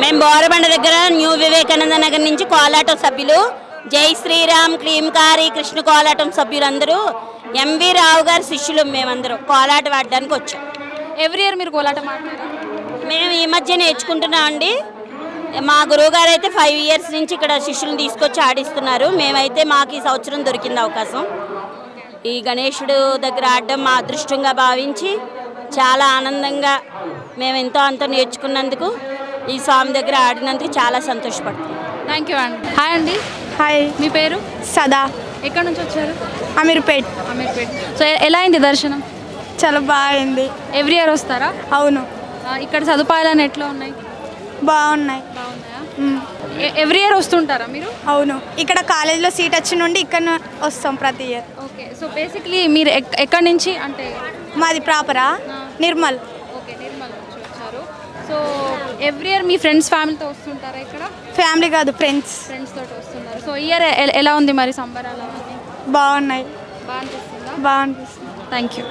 మేము బోరబండ దగ్గర న్యూ వివేకానంద నగర్ నుంచి కోలాటం సభ్యులు జై శ్రీరామ్ క్లీంకారి కృష్ణ కోలాటం సభ్యులందరూ ఎంవి రావు గారి శిష్యులు మేమందరం కోలాటం ఆడడానికి వచ్చాం. ఎవ్రీ ఇయర్ మీరు కోలాటం ఆడతారా? మేము ఈ మధ్య నేర్చుకుంటున్నాం అండి. మా గురువుగారు అయితే 5 years నుంచి ఇక్కడ శిష్యులను తీసుకొచ్చి ఆడిస్తున్నారు. మేమైతే మాకు ఈ సంవత్సరం దొరికింది అవకాశం. ఈ గణేశుడు దగ్గర ఆడడం మా అదృష్టంగా భావించి చాలా ఆనందంగా మేము ఎంతో అంత నేర్చుకున్నందుకు ఈ స్వామి దగ్గర ఆడినందుకు చాలా సంతోషపడుతున్నాం. థ్యాంక్ యూ అండి. హాయ్ అండి. హాయ్, మీ పేరు? సదా. ఎక్కడి నుంచి వచ్చారు? అమీర్పేట్. అమీర్పేట్. సో ఎలా అయింది దర్శనం? చాలా బాగుంది. ఎవ్రీ ఇయర్ వస్తారా? అవును. ఇక్కడ సదుపాయాలు ఎట్లా ఉన్నాయి? బాగున్నాయి. బాగున్నాయా? ఎవ్రీ ఇయర్ వస్తుంటారా మీరు? అవును, ఇక్కడ కాలేజ్లో సీట్ వచ్చి నుండి ఇక్కడ వస్తాం ప్రతి ఇయర్. ఓకే. సో బేసిక్లీ మీరు ఎక్కడి నుంచి అంటే? మాది ప్రాపరా నిర్మల్. ఓకే, నిర్మల్ నుంచి వచ్చారు. సో ఎవ్రీ ఇయర్ మీ ఫ్రెండ్స్ ఫ్యామిలీతో వస్తుంటారా ఇక్కడ? ఫ్యామిలీ కాదు, ఫ్రెండ్స్ తోటి వస్తున్నారు. సో ఇయర్ ఎలా ఉంది మరి సంబరాలు? బాగున్నాయి. బాగా అనిపిస్తుందా? బాగా అనిపిస్తుంది. Thank you.